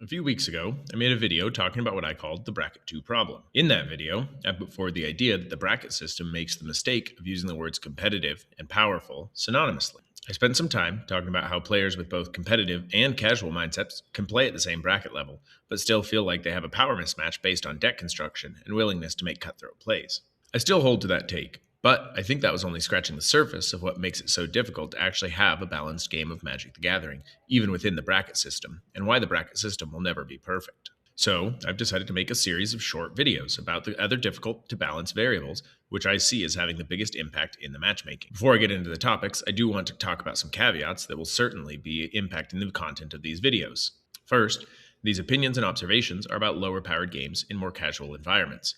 A few weeks ago, I made a video talking about what I called the bracket 2 problem. In that video, I put forward the idea that the bracket system makes the mistake of using the words competitive and powerful synonymously. I spent some time talking about how players with both competitive and casual mindsets can play at the same bracket level, but still feel like they have a power mismatch based on deck construction and willingness to make cutthroat plays. I still hold to that take, but I think that was only scratching the surface of what makes it so difficult to actually have a balanced game of Magic the Gathering, even within the bracket system, and why the bracket system will never be perfect. So, I've decided to make a series of short videos about the other difficult to balance variables, which I see as having the biggest impact in the matchmaking. Before I get into the topics, I do want to talk about some caveats that will certainly be impacting the content of these videos. First, these opinions and observations are about lower powered games in more casual environments.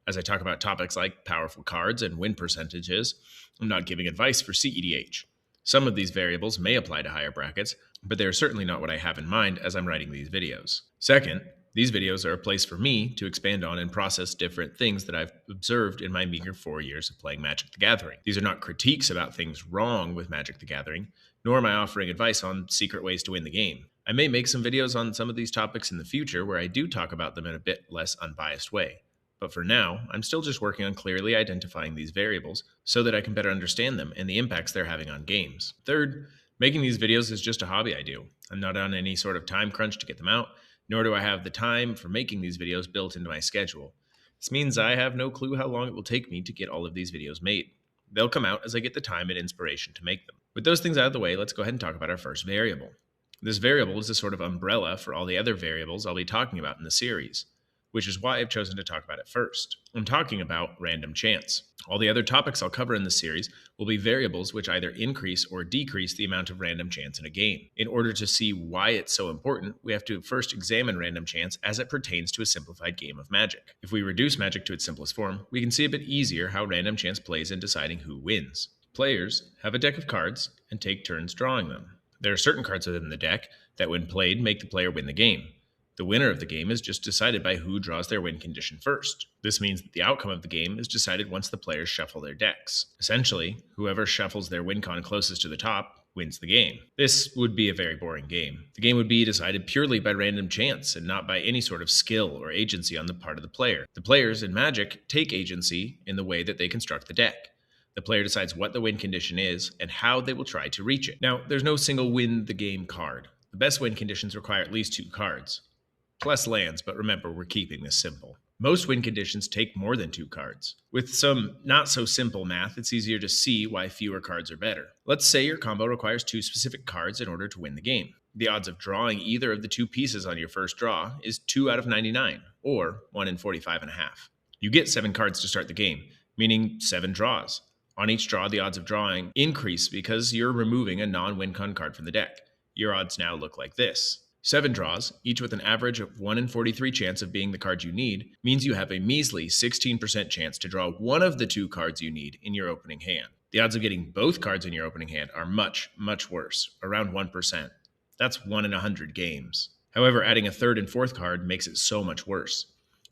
As I talk about topics like powerful cards and win percentages, I'm not giving advice for CEDH. Some of these variables may apply to higher brackets, but they are certainly not what I have in mind as I'm writing these videos. Second, these videos are a place for me to expand on and process different things that I've observed in my meager 4 years of playing Magic the Gathering. These are not critiques about things wrong with Magic the Gathering, nor am I offering advice on secret ways to win the game. I may make some videos on some of these topics in the future where I do talk about them in a bit less unbiased way. But for now, I'm still just working on clearly identifying these variables so that I can better understand them and the impacts they're having on games. Third, making these videos is just a hobby I do. I'm not on any sort of time crunch to get them out, nor do I have the time for making these videos built into my schedule. This means I have no clue how long it will take me to get all of these videos made. They'll come out as I get the time and inspiration to make them. With those things out of the way, let's go ahead and talk about our first variable. This variable is a sort of umbrella for all the other variables I'll be talking about in the series, which is why I've chosen to talk about it first. I'm talking about random chance. All the other topics I'll cover in this series will be variables which either increase or decrease the amount of random chance in a game. In order to see why it's so important, we have to first examine random chance as it pertains to a simplified game of Magic. If we reduce Magic to its simplest form, we can see a bit easier how random chance plays in deciding who wins. Players have a deck of cards and take turns drawing them. There are certain cards within the deck that, when played, make the player win the game. The winner of the game is just decided by who draws their win condition first. This means that the outcome of the game is decided once the players shuffle their decks. Essentially, whoever shuffles their win con closest to the top wins the game. This would be a very boring game. The game would be decided purely by random chance and not by any sort of skill or agency on the part of the player. The players in Magic take agency in the way that they construct the deck. The player decides what the win condition is and how they will try to reach it. Now, there's no single win the game card. The best win conditions require at least 2 cards. Plus lands, but remember, we're keeping this simple. Most win conditions take more than 2 cards. With some not so simple math, it's easier to see why fewer cards are better. Let's say your combo requires 2 specific cards in order to win the game. The odds of drawing either of the 2 pieces on your first draw is 2 out of 99, or 1 in 45.5. You get 7 cards to start the game, meaning 7 draws. On each draw, the odds of drawing increase because you're removing a non-win con card from the deck. Your odds now look like this. 7 draws, each with an average of 1 in 43 chance of being the card you need, means you have a measly 16% chance to draw one of the 2 cards you need in your opening hand. The odds of getting both cards in your opening hand are much, much worse, around 1%. That's 1 in 100 games. However, adding a third and fourth card makes it so much worse.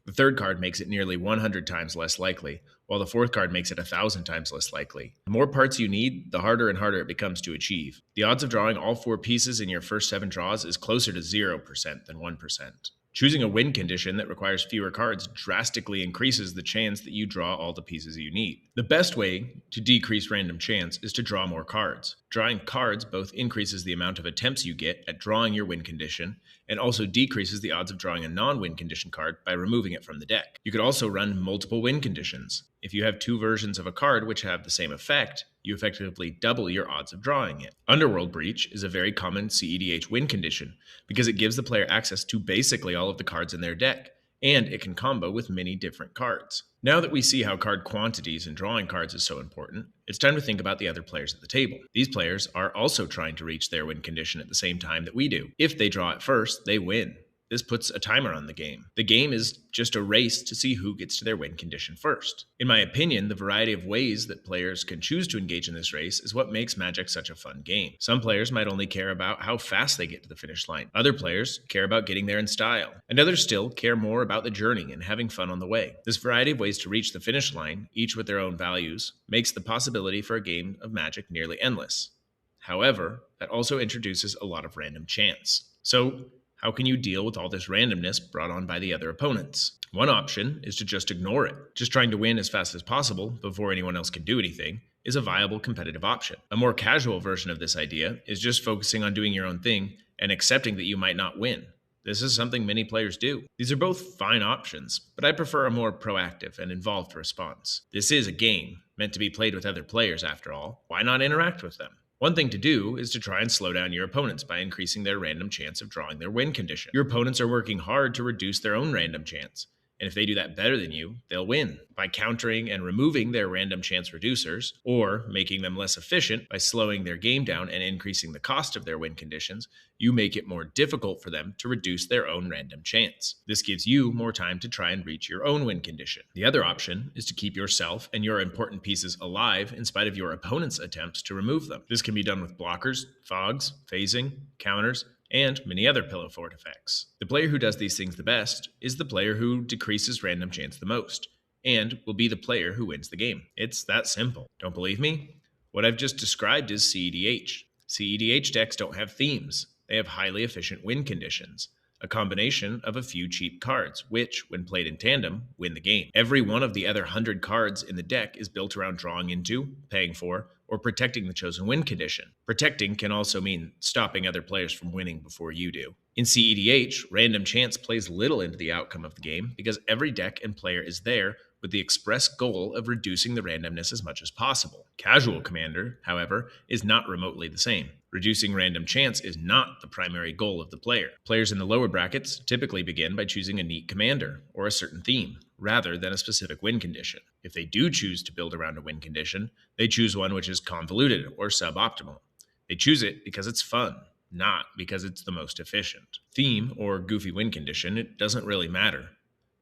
The third card makes it nearly 100 times less likely, while the fourth card makes it 1,000 times less likely. The more parts you need, the harder and harder it becomes to achieve. The odds of drawing all 4 pieces in your first 7 draws is closer to 0% than 1%. Choosing a win condition that requires fewer cards drastically increases the chance that you draw all the pieces you need. The best way to decrease random chance is to draw more cards. Drawing cards both increases the amount of attempts you get at drawing your win condition and also decreases the odds of drawing a non-win condition card by removing it from the deck. You could also run multiple win conditions. If you have 2 versions of a card which have the same effect, you effectively double your odds of drawing it. Underworld Breach is a very common CEDH win condition because it gives the player access to basically all of the cards in their deck, and it can combo with many different cards. Now that we see how card quantities and drawing cards is so important, it's time to think about the other players at the table. These players are also trying to reach their win condition at the same time that we do. If they draw it first, they win. This puts a timer on the game. The game is just a race to see who gets to their win condition first. In my opinion, the variety of ways that players can choose to engage in this race is what makes Magic such a fun game. Some players might only care about how fast they get to the finish line. Other players care about getting there in style. And others still care more about the journey and having fun on the way. This variety of ways to reach the finish line, each with their own values, makes the possibility for a game of Magic nearly endless. However, that also introduces a lot of random chance. So, How can you deal with all this randomness brought on by the other opponents? One option is to just ignore it. Just trying to win as fast as possible before anyone else can do anything is a viable competitive option. A more casual version of this idea is just focusing on doing your own thing and accepting that you might not win. This is something many players do. These are both fine options, but I prefer a more proactive and involved response. This is a game, meant to be played with other players after all. Why not interact with them? One thing to do is to try and slow down your opponents by increasing their random chance of drawing their win condition. Your opponents are working hard to reduce their own random chance, and if they do that better than you, they'll win. By countering and removing their random chance reducers, or making them less efficient by slowing their game down and increasing the cost of their win conditions, you make it more difficult for them to reduce their own random chance. This gives you more time to try and reach your own win condition. The other option is to keep yourself and your important pieces alive in spite of your opponent's attempts to remove them. This can be done with blockers, fogs, phasing, counters, and many other pillow fort effects. The player who does these things the best is the player who decreases random chance the most, and will be the player who wins the game. It's that simple. Don't believe me? What I've just described is CEDH. CEDH decks don't have themes. They have highly efficient win conditions, a combination of a few cheap cards, which, when played in tandem, win the game. Every one of the other 100 cards in the deck is built around drawing into, paying for, or protecting the chosen win condition. Protecting can also mean stopping other players from winning before you do. In CEDH, random chance plays little into the outcome of the game because every deck and player is there with the express goal of reducing the randomness as much as possible. Casual Commander, however, is not remotely the same. Reducing random chance is not the primary goal of the player. Players in the lower brackets typically begin by choosing a neat commander or a certain theme, rather than a specific win condition. If they do choose to build around a win condition, they choose one which is convoluted or suboptimal. They choose it because it's fun, not because it's the most efficient. Theme or goofy win condition, it doesn't really matter.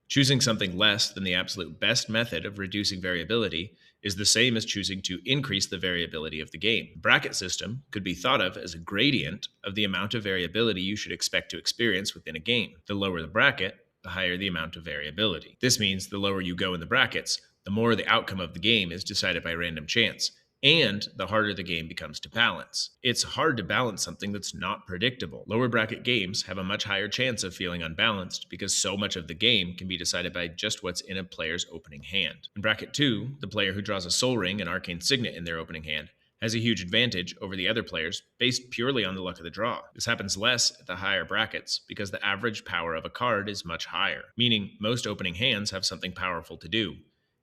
Choosing something less than the absolute best method of reducing variability is the same as choosing to increase the variability of the game. The bracket system could be thought of as a gradient of the amount of variability you should expect to experience within a game. The lower the bracket, the higher the amount of variability. This means the lower you go in the brackets, the more the outcome of the game is decided by random chance, and the harder the game becomes to balance. It's hard to balance something that's not predictable. Lower bracket games have a much higher chance of feeling unbalanced because so much of the game can be decided by just what's in a player's opening hand. In bracket 2, the player who draws a Soul Ring and Arcane Signet in their opening hand has a huge advantage over the other players based purely on the luck of the draw. This happens less at the higher brackets because the average power of a card is much higher, meaning most opening hands have something powerful to do.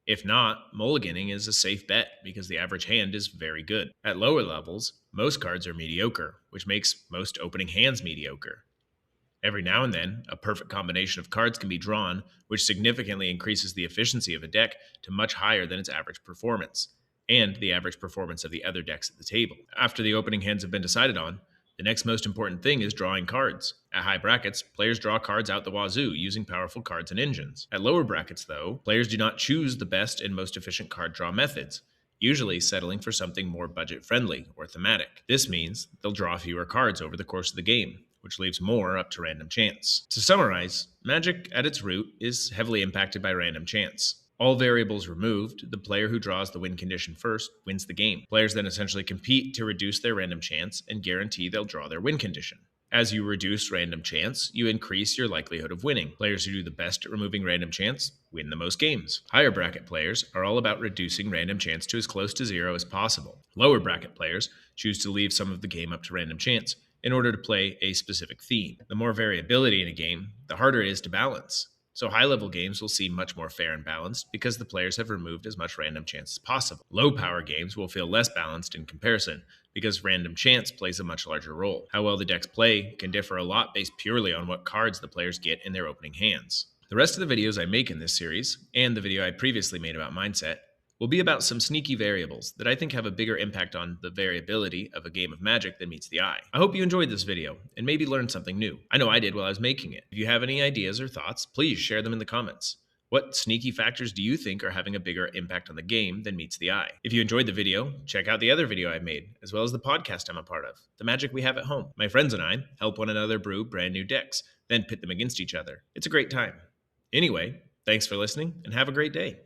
If not, mulliganing is a safe bet because the average hand is very good. At lower levels, most cards are mediocre, which makes most opening hands mediocre. Every now and then, a perfect combination of cards can be drawn, which significantly increases the efficiency of a deck to much higher than its average performance, and the average performance of the other decks at the table. After the opening hands have been decided on, the next most important thing is drawing cards. At high brackets, players draw cards out the wazoo using powerful cards and engines. At lower brackets, though, players do not choose the best and most efficient card draw methods, usually settling for something more budget-friendly or thematic. This means they'll draw fewer cards over the course of the game, which leaves more up to random chance. To summarize, Magic at its root is heavily impacted by random chance. All variables removed, the player who draws the win condition first wins the game. Players then essentially compete to reduce their random chance and guarantee they'll draw their win condition. As you reduce random chance, you increase your likelihood of winning. Players who do the best at removing random chance win the most games. Higher bracket players are all about reducing random chance to as close to zero as possible. Lower bracket players choose to leave some of the game up to random chance in order to play a specific theme. The more variability in a game, the harder it is to balance. So high-level games will seem much more fair and balanced because the players have removed as much random chance as possible. Low-power games will feel less balanced in comparison because random chance plays a much larger role. How well the decks play can differ a lot based purely on what cards the players get in their opening hands. The rest of the videos I make in this series, and the video I previously made about mindset, will be about some sneaky variables that I think have a bigger impact on the variability of a game of Magic than meets the eye. I hope you enjoyed this video and maybe learned something new. I know I did while I was making it. If you have any ideas or thoughts, please share them in the comments. What sneaky factors do you think are having a bigger impact on the game than meets the eye? If you enjoyed the video, check out the other video I've made, as well as the podcast I'm a part of, The Magic We Have at Home. My friends and I help one another brew brand new decks, then pit them against each other. It's a great time. Anyway, thanks for listening and have a great day.